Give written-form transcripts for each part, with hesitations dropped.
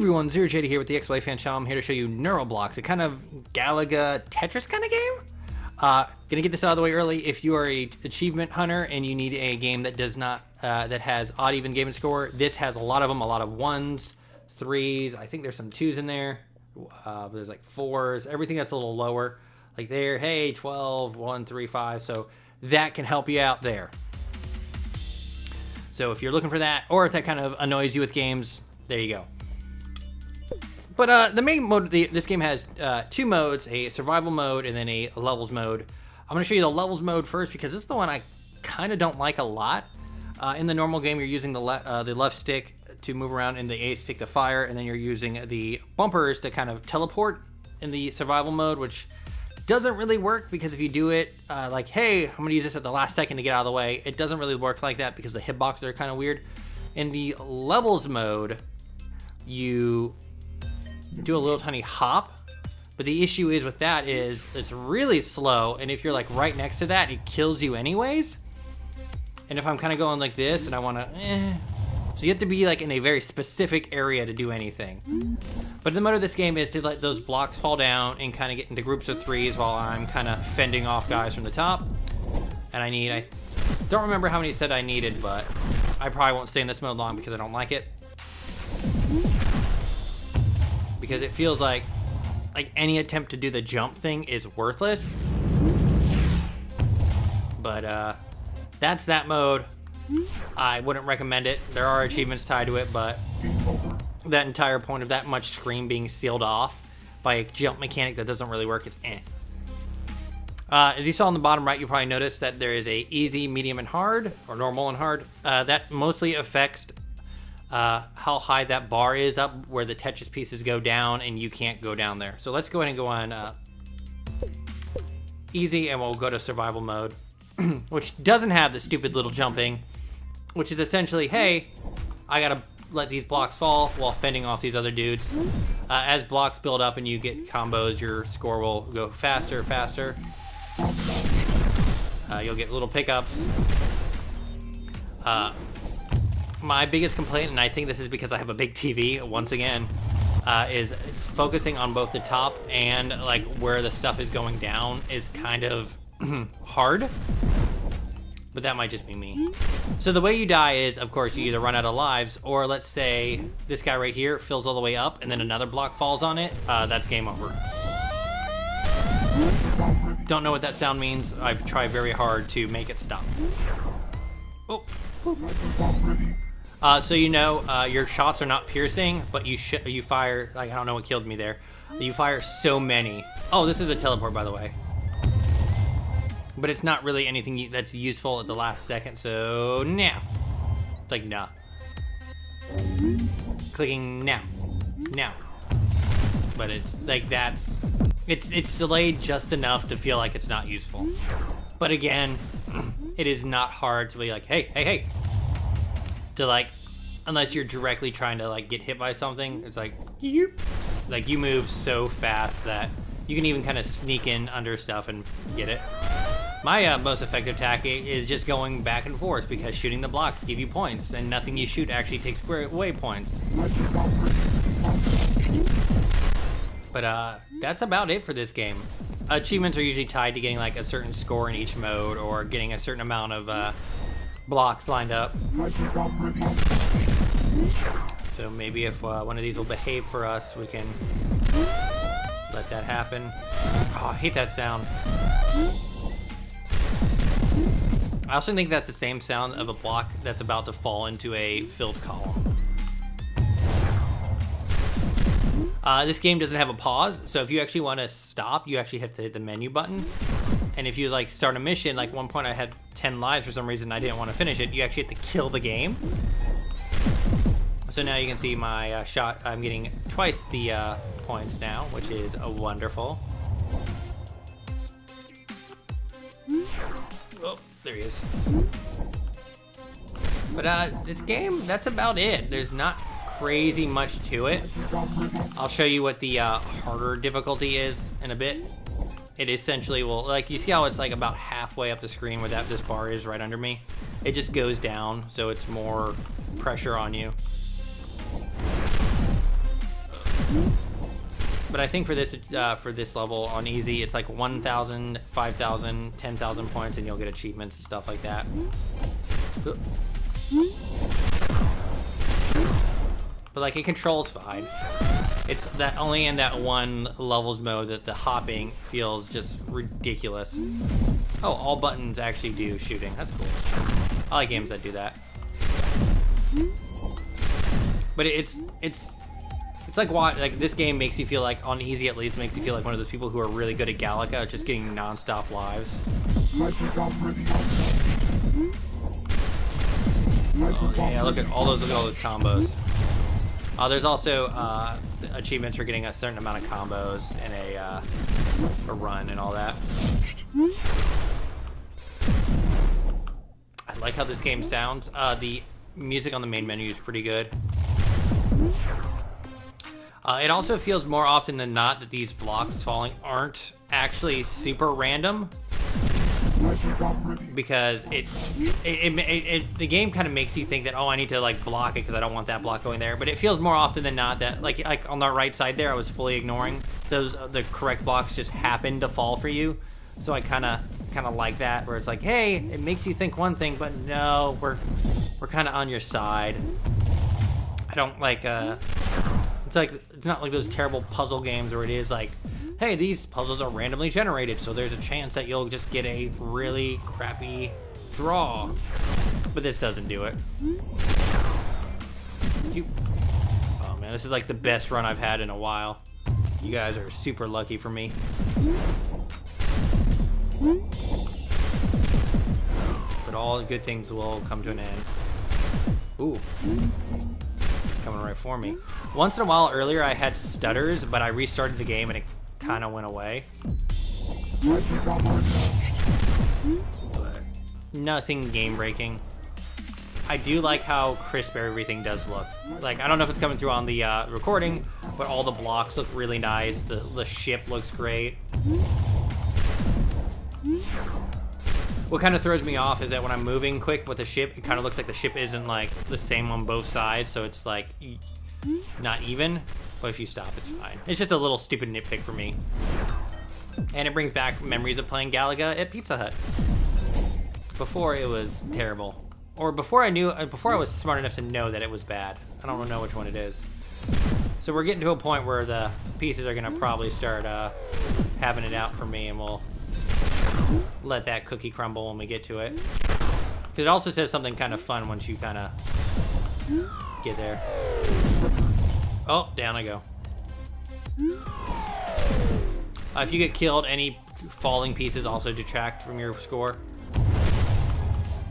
everyone, ZeroJD here with the XBLA fan channel. I'm here to show you NeuroBloxs, a kind of Galaga Tetris kind of game. Gonna get this out of the way early. If you are a achievement hunter and you need a game that does not, that has odd even game and score, this has a lot of them, a lot of ones, threes. I think there's some twos in there. There's like fours, everything that's a little lower. Like there, hey, 12, 1, 3, 5. So that can help you out there. So if you're looking for that, or if that kind of annoys you with games, there you go. But the main mode, this game has two modes, a survival mode and then a levels mode. I'm going to show you the levels mode first because this is the one I kind of don't like a lot. In the normal game, you're using the left stick to move around and the A stick to fire, and then you're using the bumpers to kind of teleport in the survival mode, which doesn't really work because if you do it like, hey, I'm going to use this at the last second to get out of the way, it doesn't really work like that because the hitboxes are kind of weird. In the levels mode, you do a little tiny hop, but the issue is with that is it's really slow, and if you're like right next to that, it kills you anyways. And if I'm kind of going like this and I want to so you have to be like in a very specific area to do anything. But the mode of this game is to let those blocks fall down and kind of get into groups of threes while I'm kind of fending off guys from the top. And I don't remember how many said I needed, but I probably won't stay in this mode long because I don't like it. Because it feels like any attempt to do the jump thing is worthless. But that's that mode. I wouldn't recommend it. There are achievements tied to it, but that entire point of that much screen being sealed off by a jump mechanic that doesn't really work, it's eh. As you saw on the bottom right, you probably noticed that there is a easy, medium, and hard, or normal and hard. That mostly affects how high that bar is up where the Tetris pieces go down and you can't go down there. So let's go ahead and go on easy, and we'll go to survival mode, which doesn't have the stupid little jumping, which is essentially, hey, I gotta let these blocks fall while fending off these other dudes. As blocks build up and you get combos, your score will go faster. You'll get little pickups. My biggest complaint, and I think this is because I have a big TV, once again, is focusing on both the top and like where the stuff is going down is kind of hard. But that might just be me. So the way you die is, of course, you either run out of lives, or let's say this guy right here fills all the way up and then another block falls on it. That's game over. Don't know what that sound means. I've tried very hard to make it stop. Oh. So you know, your shots are not piercing, but you fire, like, I don't know what killed me there. You fire so many. Oh, this is a teleport, by the way. But it's not really anything that's useful at the last second, so now. It's like, nah. Clicking now. Now. But it's like it's delayed just enough to feel like it's not useful. But again, it is not hard to be like, hey. To like, unless you're directly trying to like get hit by something, it's like you move so fast that you can even kind of sneak in under stuff and get it. My most effective tactic is just going back and forth because shooting the blocks give you points, and nothing you shoot actually takes away points. But that's about it for this game. Achievements are usually tied to getting like a certain score in each mode or getting a certain amount of blocks lined up. So maybe if one of these will behave for us, we can let that happen. Oh, I hate that sound. I also think that's the same sound of a block that's about to fall into a filled column. This game doesn't have a pause, so if you actually want to stop, you actually have to hit the menu button. And if you like start a mission, like one point I had 10 lives for some reason, I didn't want to finish it, you actually have to kill the game. So now you can see my shot, I'm getting twice the points now, which is wonderful. Oh, there he is. But this game, that's about it. There's not crazy much to it. I'll show you what the harder difficulty is in a bit. It essentially will, like, you see how it's like about halfway up the screen where this bar is right under me? It just goes down, so it's more pressure on you. But I think for this level on easy, it's like 1,000, 5,000, 10,000 points, and you'll get achievements and stuff like that. But like, it controls fine. It's that only in that one levels mode that the hopping feels just ridiculous. Oh, all buttons actually do shooting. That's cool. I like games that do that. But it's like what, like, this game makes you feel like, on easy at least, makes you feel like one of those people who are really good at Galaga, just getting non-stop lives. Oh, yeah, look at all those combos. There's also achievements for getting a certain amount of combos in a run and all that. I like how this game sounds. The music on the main menu is pretty good. It also feels more often than not that these blocks falling aren't actually super random, because the game kind of makes you think that, oh, I need to like block it because I don't want that block going there. But it feels more often than not that like on the right side there, I was fully ignoring those. The correct blocks just happened to fall for you. So I kind of like that, where it's like, hey, it makes you think one thing, but no, we're kind of on your side. I don't like it's not like those terrible puzzle games where it is like, hey, these puzzles are randomly generated, so there's a chance that you'll just get a really crappy draw. But this doesn't do it. Oh man, this is like the best run I've had in a while. You guys are super lucky for me. But all good things will come to an end. Ooh. Coming right for me. Once in a while earlier I had stutters, but I restarted the game and it kind of went away. But nothing game breaking. I do like how crisp everything does look. Like, I don't know if it's coming through on the recording, but all the blocks look really nice. The ship looks great. What kind of throws me off is that when I'm moving quick with the ship, it kind of looks like the ship isn't like the same on both sides, so it's like not even. But if you stop, it's fine. It's just a little stupid nitpick for me. And it brings back memories of playing Galaga at Pizza Hut. Before it was terrible. Or before I was smart enough to know that it was bad. I don't know which one it is. So we're getting to a point where the pieces are gonna probably start having it out for me, and we'll let that cookie crumble when we get to it. Because it also says something kind of fun once you kind of get there. Oh, down I go. If you get killed, any falling pieces also detract from your score.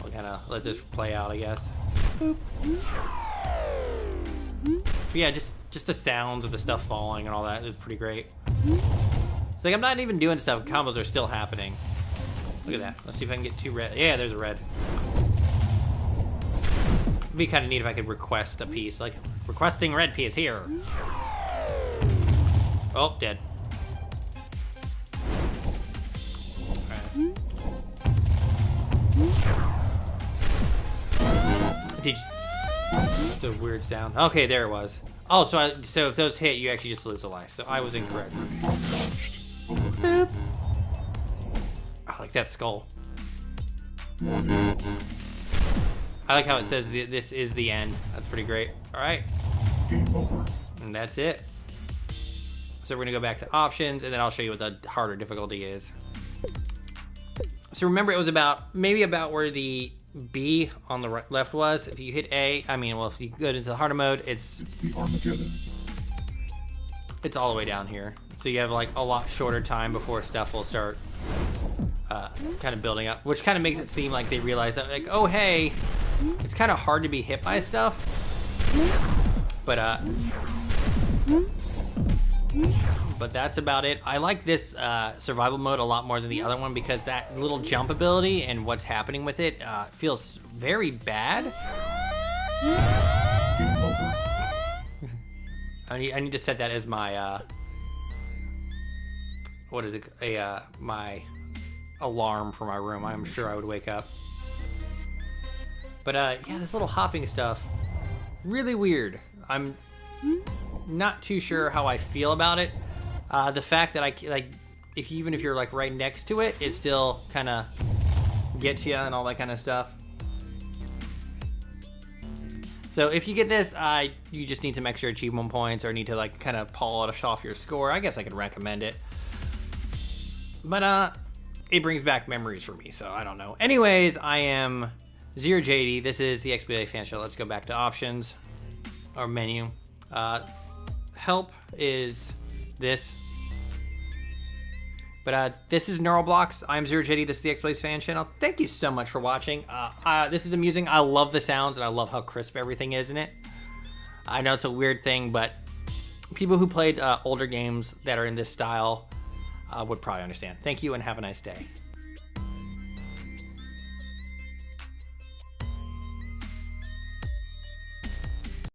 We'll kind of let this play out, I guess. Boop. But yeah, just the sounds of the stuff falling and all that is pretty great. It's like I'm not even doing stuff. Combos are still happening. Look at that. Let's see if I can get two red. Yeah, there's a red. It'd be kind of neat if I could request a piece. Like, requesting red piece here. Oh, dead. Alright. It's a weird sound. Okay, there it was. Oh, so if those hit, you actually just lose a life. So I was incorrect. Boop. I like that skull. I like how it says this is the end. That's pretty great. All right. And that's it. So we're gonna go back to options, and then I'll show you what the harder difficulty is. So remember, it was maybe about where the B on the left was. If you hit A, if you go into the harder mode, it's all the way down here. So you have like a lot shorter time before stuff will start kind of building up, which kind of makes it seem like they realize that, like, oh hey, it's kind of hard to be hit by stuff. But that's about it. I like this survival mode a lot more than the other one, because that little jump ability and what's happening with it feels very bad. I need to set that as my what is it? My alarm for my room. I'm sure I would wake up. But yeah, this little hopping stuff, really weird. not too sure how I feel about it. The fact that even if you're like right next to it, it still kind of gets you and all that kind of stuff. So if you get this, you just need some extra achievement points or need to like kind of polish off your score. I guess I could recommend it. But it brings back memories for me, so I don't know. Anyways, I am ZeroJD. This is the XBLA Fan Show. Let's go back to options or menu. Help is this. But this is NeuroBloxs. I'm ZeroJD. This is the XBLA Fan Channel. Thank you so much for watching. This is amusing. I love the sounds, and I love how crisp everything is in it. I know it's a weird thing, but people who played older games that are in this style would probably understand. Thank you, and have a nice day.